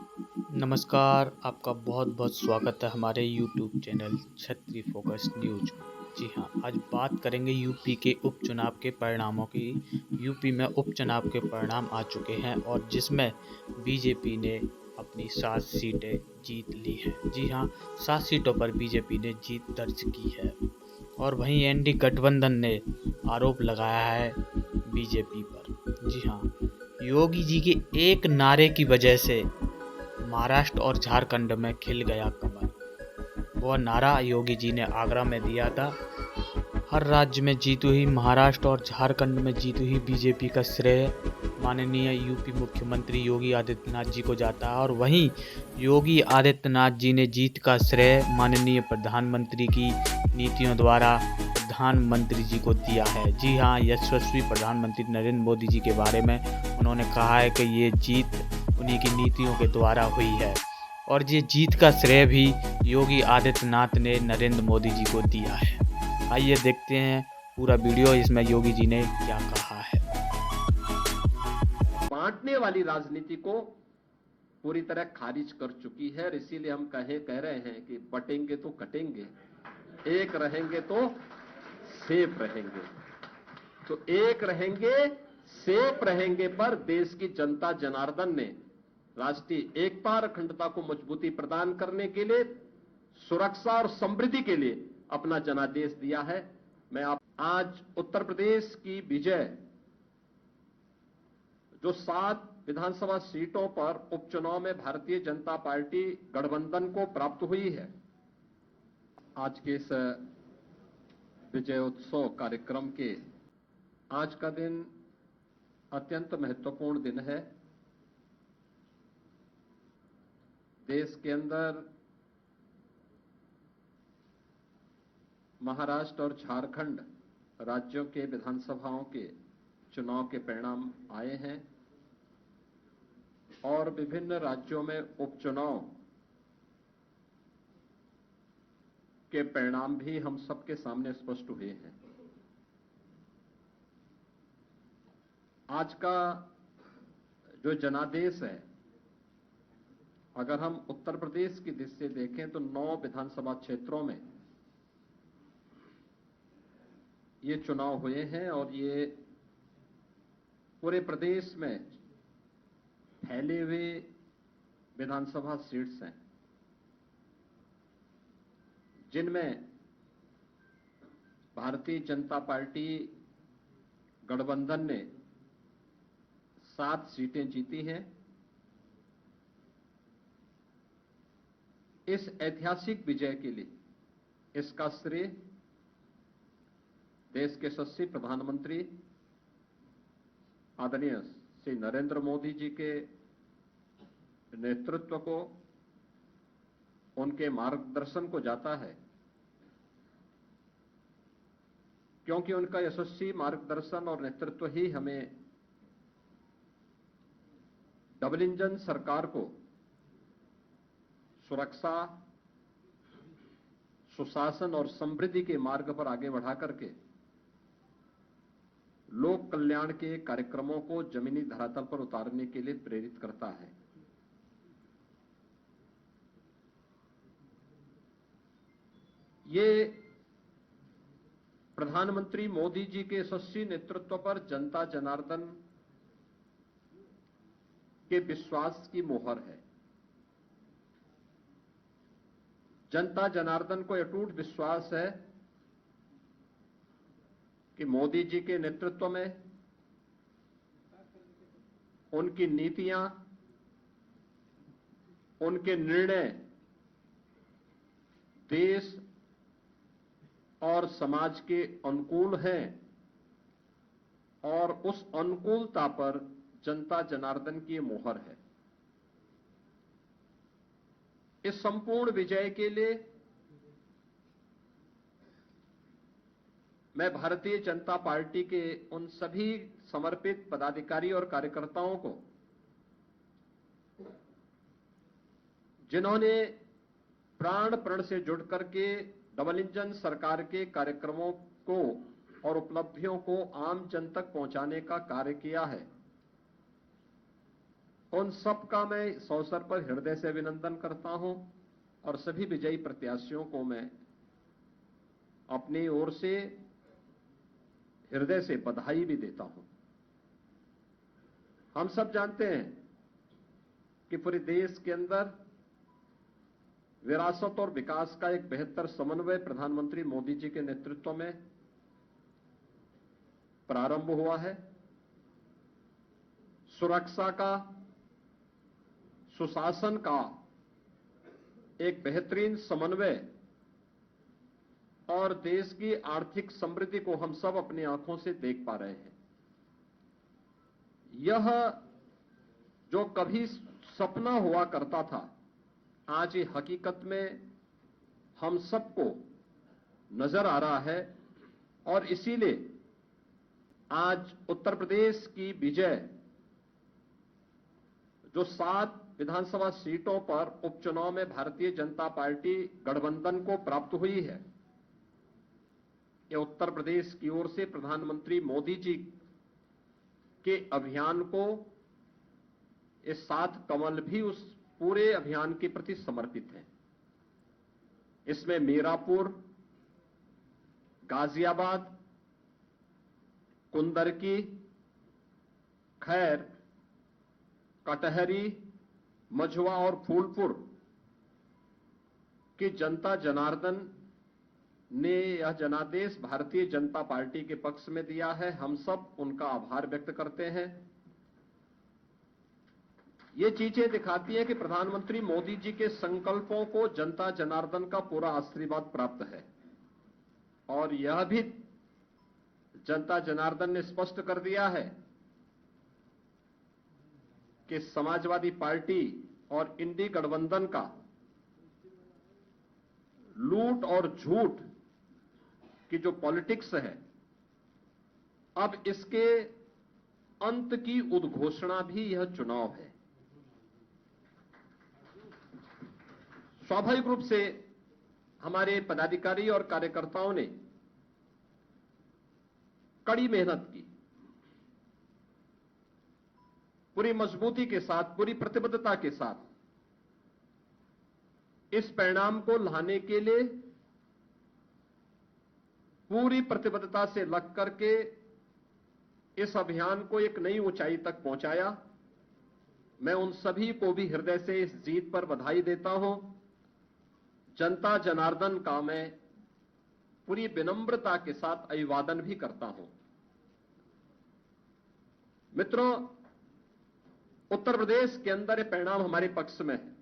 नमस्कार, आपका बहुत-बहुत स्वागत है हमारे यूट्यूब चैनल क्षत्रिय फोकस न्यूज़ में। जी हाँ, आज बात करेंगे यूपी के उपचुनाव के परिणामों की। यूपी में उपचुनाव के परिणाम आ चुके हैं और जिसमें बीजेपी ने अपनी 7 सीटें जीत ली हैं। जी हाँ, 7 सीटों पर बीजेपी ने जीत दर्ज की है और वहीं एनडीए गठबंधन ने आरोप लगाया है बीजेपी पर। जी हाँ, योगी जी के एक नारे की वजह से महाराष्ट्र और झारखंड में खिल गया कमल। वह नारा योगी जी ने आगरा में दिया था। हर राज्य में जीती हुई महाराष्ट्र और झारखंड में जीती हुई बीजेपी का श्रेय माननीय यूपी मुख्यमंत्री योगी आदित्यनाथ जी को जाता है और वहीं योगी आदित्यनाथ जी ने जीत का श्रेय माननीय प्रधानमंत्री की नीतियों द्वारा प्रधानमंत्री जी को दिया है। जी हाँ, यशस्वी प्रधानमंत्री नरेंद्र मोदी जी के बारे में उन्होंने कहा है कि ये जीत उन्हीं की नीतियों के द्वारा हुई है और ये जीत का श्रेय भी योगी आदित्यनाथ ने नरेंद्र मोदी जी को दिया है। आइए देखते हैं पूरा वीडियो, इसमें योगी जी ने क्या कहा है। बांटने वाली राजनीति को पूरी तरह खारिज कर चुकी है और इसीलिए हम कह रहे हैं कि बटेंगे तो कटेंगे, एक रहेंगे तो सेफ रहेंगे। तो एक रहेंगे सेफ रहेंगे पर देश की जनता जनार्दन ने राष्ट्रीय एकता और अखंडता को मजबूती प्रदान करने के लिए, सुरक्षा और समृद्धि के लिए अपना जनादेश दिया है। आज उत्तर प्रदेश की विजय जो 7 विधानसभा सीटों पर उपचुनाव में भारतीय जनता पार्टी गठबंधन को प्राप्त हुई है, आज के इस विजयोत्सव कार्यक्रम के आज का दिन अत्यंत महत्वपूर्ण दिन है। देश के अंदर महाराष्ट्र और झारखंड राज्यों के विधानसभाओं के चुनाव के परिणाम आए हैं और विभिन्न राज्यों में उपचुनाव के परिणाम भी हम सबके सामने स्पष्ट हुए हैं। आज का जो जनादेश है, अगर हम उत्तर प्रदेश की दृष्टि से देखें तो 9 विधानसभा क्षेत्रों में ये चुनाव हुए हैं और ये पूरे प्रदेश में फैले हुए विधानसभा सीट्स हैं, जिनमें भारतीय जनता पार्टी गठबंधन ने 7 सीटें जीती हैं। इस ऐतिहासिक विजय के लिए इसका श्रेय देश के यशस्वी प्रधानमंत्री आदरणीय श्री नरेंद्र मोदी जी के नेतृत्व को, उनके मार्गदर्शन को जाता है, क्योंकि उनका यशस्वी मार्गदर्शन और नेतृत्व ही हमें डबल इंजन सरकार को सुरक्षा, सुशासन और समृद्धि के मार्ग पर आगे बढ़ा करके लोक कल्याण के कार्यक्रमों को जमीनी धरातल पर उतारने के लिए प्रेरित करता है। ये प्रधानमंत्री मोदी जी के यशस्वी नेतृत्व पर जनता जनार्दन के विश्वास की मोहर है। जनता जनार्दन को अटूट विश्वास है कि मोदी जी के नेतृत्व में उनकी नीतियां, उनके निर्णय देश और समाज के अनुकूल हैं और उस अनुकूलता पर जनता जनार्दन की मोहर है। इस संपूर्ण विजय के लिए मैं भारतीय जनता पार्टी के उन सभी समर्पित पदाधिकारी और कार्यकर्ताओं को, जिन्होंने प्राण प्रण से जुड़ करके डबल इंजन सरकार के कार्यक्रमों को और उपलब्धियों को आम जन तक पहुंचाने का कार्य किया है, उन सबका मैं इस अवसर पर हृदय से अभिनंदन करता हूं और सभी विजयी प्रत्याशियों को मैं अपनी ओर से हृदय से बधाई भी देता हूं। हम सब जानते हैं कि पूरे देश के अंदर विरासत और विकास का एक बेहतर समन्वय प्रधानमंत्री मोदी जी के नेतृत्व में प्रारंभ हुआ है। सुरक्षा का, सुशासन का एक बेहतरीन समन्वय और देश की आर्थिक समृद्धि को हम सब अपनी आंखों से देख पा रहे हैं। यह जो कभी सपना हुआ करता था, आज ये हकीकत में हम सबको नजर आ रहा है और इसीलिए आज उत्तर प्रदेश की विजय जो 7 विधानसभा सीटों पर उपचुनाव में भारतीय जनता पार्टी गठबंधन को प्राप्त हुई है, यह उत्तर प्रदेश की ओर से प्रधानमंत्री मोदी जी के अभियान को, ये 7 कमल भी उस पूरे अभियान के प्रति समर्पित हैं। इसमें मीरापुर, गाजियाबाद, कुंदरकी, खैर, कटहरी, मझवा और फूलपुर की जनता जनार्दन ने यह जनादेश भारतीय जनता पार्टी के पक्ष में दिया है। हम सब उनका आभार व्यक्त करते हैं। ये चीजें दिखाती हैं कि प्रधानमंत्री मोदी जी के संकल्पों को जनता जनार्दन का पूरा आशीर्वाद प्राप्त है और यह भी जनता जनार्दन ने स्पष्ट कर दिया है कि समाजवादी पार्टी और इंडी गठबंधन का लूट और झूठ की जो पॉलिटिक्स है, अब इसके अंत की उद्घोषणा भी यह चुनाव है। स्वाभाविक रूप से हमारे पदाधिकारी और कार्यकर्ताओं ने कड़ी मेहनत की, पूरी मजबूती के साथ, पूरी प्रतिबद्धता के साथ इस परिणाम को लाने के लिए पूरी प्रतिबद्धता से लग करके इस अभियान को एक नई ऊंचाई तक पहुंचाया। मैं उन सभी को भी हृदय से इस जीत पर बधाई देता हूं। जनता जनार्दन का मैं पूरी विनम्रता के साथ अभिवादन भी करता हूं। मित्रों, उत्तर प्रदेश के अंदर ये परिणाम हमारे पक्ष में है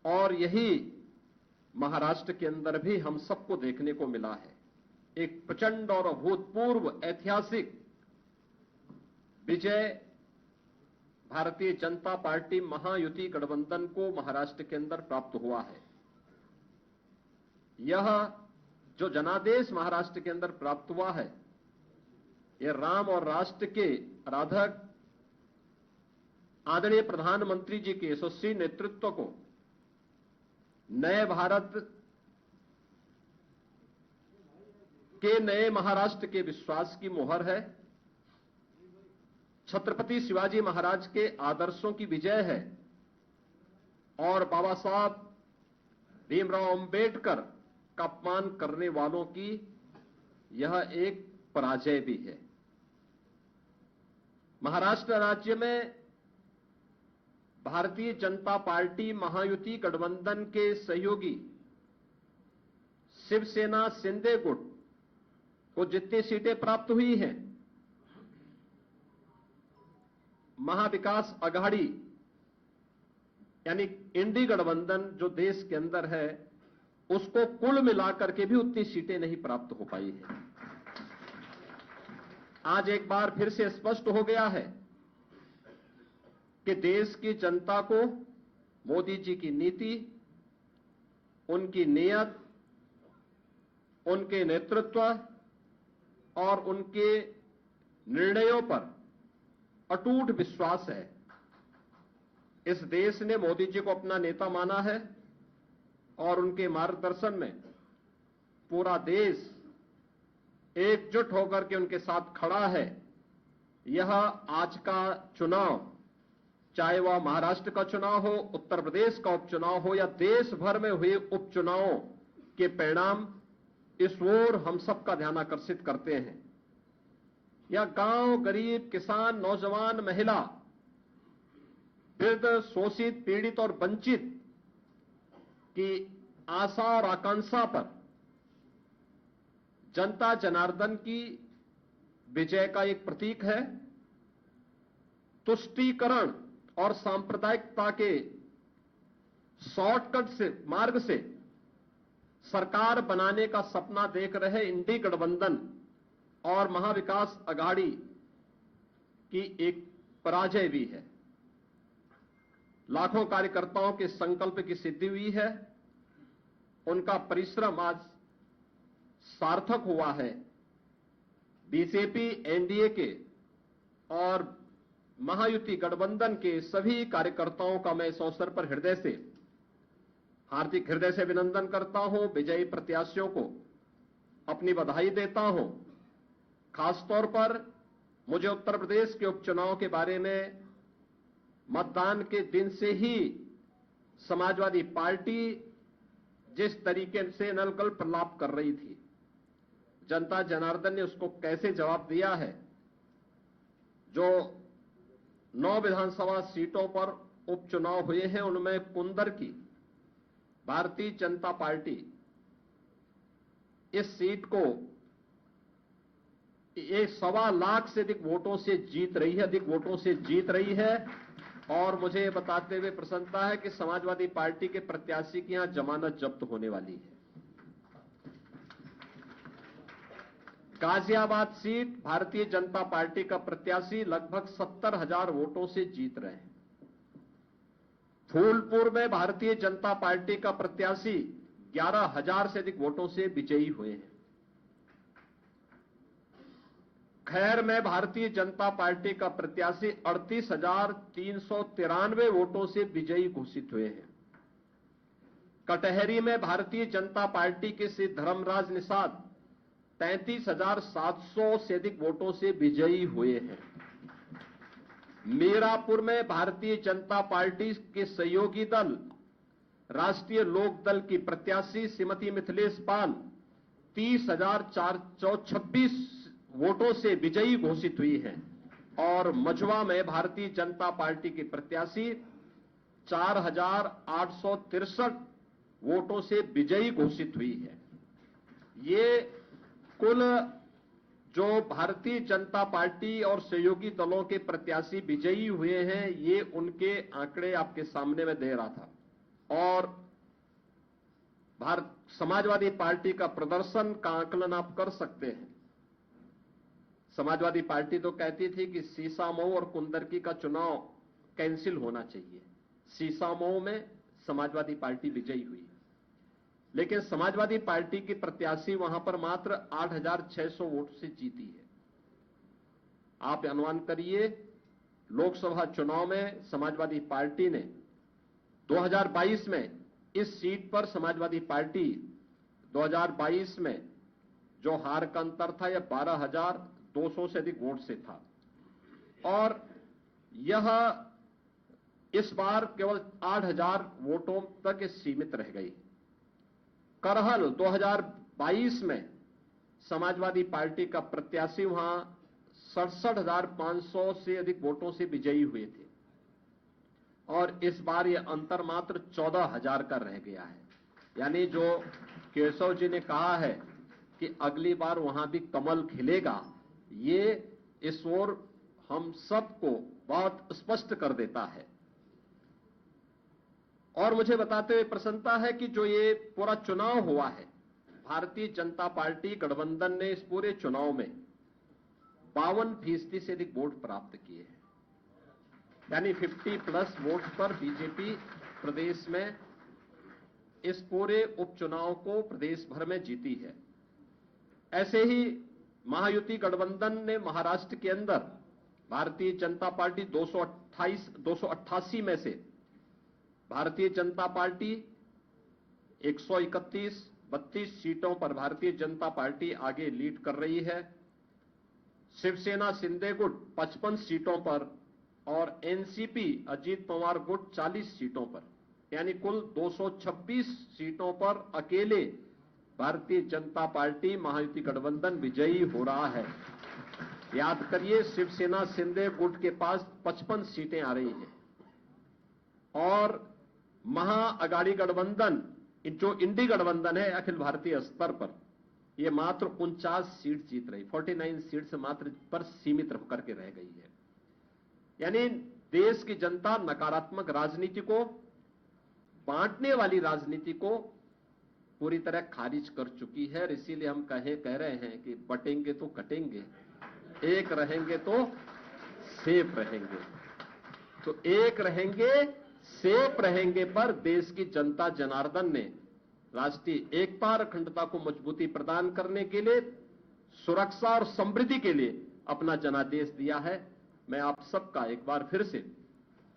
और यही महाराष्ट्र के अंदर भी हम सबको देखने को मिला है। एक प्रचंड और अभूतपूर्व ऐतिहासिक विजय भारतीय जनता पार्टी महायुति गठबंधन को महाराष्ट्र के अंदर प्राप्त हुआ है। यह जो जनादेश महाराष्ट्र के अंदर प्राप्त हुआ है, यह राम और राष्ट्र के आराधक आदरणीय प्रधानमंत्री जी के यशस्वी नेतृत्व को, नए भारत के नए महाराष्ट्र के विश्वास की मोहर है। छत्रपति शिवाजी महाराज के आदर्शों की विजय है और बाबा साहब भीमराव अंबेडकर का अपमान करने वालों की यह एक पराजय भी है। महाराष्ट्र राज्य में भारतीय जनता पार्टी महायुति गठबंधन के सहयोगी शिवसेना शिंदे गुट को जितनी सीटें प्राप्त हुई हैं, महाविकास आघाड़ी यानी इंडी गठबंधन जो देश के अंदर है, उसको कुल मिलाकर के भी उतनी सीटें नहीं प्राप्त हो पाई है। आज एक बार फिर से स्पष्ट हो गया है कि देश की जनता को मोदी जी की नीति, उनकी नीयत, उनके नेतृत्व और उनके निर्णयों पर अटूट विश्वास है। इस देश ने मोदी जी को अपना नेता माना है और उनके मार्गदर्शन में पूरा देश एकजुट होकर के उनके साथ खड़ा है। यह आज का चुनाव चाहे वह महाराष्ट्र का चुनाव हो, उत्तर प्रदेश का उपचुनाव हो या देश भर में हुए उपचुनावों के परिणाम इस ओर हम सबका ध्यान आकर्षित करते हैं। या गांव, गरीब, किसान, नौजवान, महिला, वृद्ध, शोषित, पीड़ित और वंचित की आशा और आकांक्षा पर जनता जनार्दन की विजय का एक प्रतीक है। तुष्टीकरण और सांप्रदायिकता के शॉर्टकट से मार्ग से सरकार बनाने का सपना देख रहे इंडी गठबंधन और महाविकास अघाड़ी की एक पराजय भी है। लाखों कार्यकर्ताओं के संकल्प की सिद्धि हुई है। उनका परिश्रम आज सार्थक हुआ है। बीजेपी, एनडीए के और महायुति गठबंधन के सभी कार्यकर्ताओं का मैं इस अवसर पर हार्दिक हृदय से अभिनंदन करता हूं। विजयी प्रत्याशियों को अपनी बधाई देता हूं। खासतौर पर मुझे उत्तर प्रदेश के उपचुनाव के बारे में मतदान के दिन से ही समाजवादी पार्टी जिस तरीके से नलकल प्रलाप कर रही थी, जनता जनार्दन ने उसको कैसे जवाब दिया है। जो 9 विधानसभा सीटों पर उपचुनाव हुए हैं, उनमें कुंदर की भारतीय जनता पार्टी इस सीट को 1.25 लाख से अधिक वोटों से जीत रही है। और मुझे ये बताते हुए प्रसन्नता है कि समाजवादी पार्टी के प्रत्याशी की यहां जमानत जब्त होने वाली है। गाजियाबाद सीट भारतीय जनता पार्टी का प्रत्याशी लगभग 70,000 वोटों से जीत रहे हैं। फूलपुर में भारतीय जनता पार्टी का प्रत्याशी 11,000 से अधिक वोटों से विजयी हुए हैं। खैर में भारतीय जनता पार्टी का प्रत्याशी 38,393 वोटों से विजयी घोषित हुए हैं। कटहरी में भारतीय जनता पार्टी के श्री धर्मराज निषाद 33,700 से अधिक वोटों से विजयी हुए हैं। मीरापुर में भारतीय जनता पार्टी के सहयोगी दल राष्ट्रीय लोक दल की प्रत्याशी श्रीमती मिथिलेश पाल 30,426 वोटों से विजयी घोषित हुई है। और मझवा में भारतीय जनता पार्टी की प्रत्याशी 4,863 वोटों से विजयी घोषित हुई है। ये कुल जो भारतीय जनता पार्टी और सहयोगी दलों के प्रत्याशी विजयी हुए हैं, ये उनके आंकड़े आपके सामने में दे रहा था। और समाजवादी पार्टी का प्रदर्शन का आकलन आप कर सकते हैं। समाजवादी पार्टी तो कहती थी कि सीसामऊ और कुंदरकी का चुनाव कैंसिल होना चाहिए। सीसामऊ में समाजवादी पार्टी विजयी हुई, लेकिन समाजवादी पार्टी की प्रत्याशी वहां पर मात्र 8,600 वोट से जीती है। आप अनुमान करिए, लोकसभा चुनाव में समाजवादी पार्टी ने 2022 में इस सीट पर समाजवादी पार्टी 2022 में जो हार का अंतर था यह 12,200 से अधिक वोट से था। और यह इस बार केवल 8,000 वोटों तक सीमित रह गई। करहल 2022 में समाजवादी पार्टी का प्रत्याशी वहां 67,500 से अधिक वोटों से विजयी हुए थे। और इस बार यह अंतर मात्र 14,000 का रह गया है। यानी जो केशव जी ने कहा है कि अगली बार वहां भी कमल खिलेगा, ये इस ओर हम सबको बहुत स्पष्ट कर देता है। और मुझे बताते हुए प्रसन्नता है कि जो ये पूरा चुनाव हुआ है, भारतीय जनता पार्टी गठबंधन ने इस पूरे चुनाव में 52% से अधिक वोट प्राप्त किए हैं। यानी 50+ वोट पर बीजेपी प्रदेश में इस पूरे उपचुनाव को प्रदेश भर में जीती है। ऐसे ही महायुति गठबंधन ने महाराष्ट्र के अंदर भारतीय जनता पार्टी 288 में से भारतीय जनता पार्टी 131-32 सीटों पर भारतीय जनता पार्टी आगे लीड कर रही है। शिवसेना शिंदे गुट 55 सीटों पर और एनसीपी अजीत पवार गुट 40 सीटों पर, यानी कुल 226 सीटों पर अकेले भारतीय जनता पार्टी महायुति गठबंधन विजयी हो रहा है। याद करिए, शिवसेना शिंदे गुट के पास 55 सीटें आ रही हैं और महाअगाड़ी गठबंधन, जो इंडी गठबंधन है अखिल भारतीय स्तर पर, यह मात्र 49 सीट जीत रही, 49 सीट से मात्र पर सीमित होकर के रह गई है। यानी देश की जनता नकारात्मक राजनीति को, बांटने वाली राजनीति को पूरी तरह खारिज कर चुकी है। इसीलिए हम कह रहे हैं कि बटेंगे तो कटेंगे, एक रहेंगे तो सेफ रहेंगे। तो एक रहेंगे सेफ रहेंगे पर देश की जनता जनार्दन ने राष्ट्रीय एकता और अखंडता को मजबूती प्रदान करने के लिए, सुरक्षा और समृद्धि के लिए अपना जनादेश दिया है। मैं आप सबका एक बार फिर से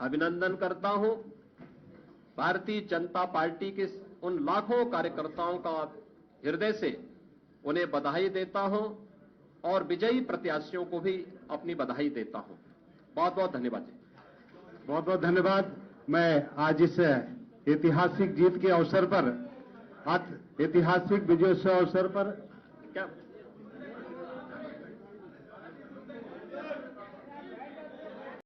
अभिनंदन करता हूं। भारतीय जनता पार्टी के उन लाखों कार्यकर्ताओं का हृदय से उन्हें बधाई देता हूं और विजयी प्रत्याशियों को भी अपनी बधाई देता हूं। बहुत बहुत धन्यवाद जी। बहुत बहुत धन्यवाद। मैं आज इस ऐतिहासिक जीत के अवसर पर, ऐतिहासिक विजयोत्सव अवसर पर क्या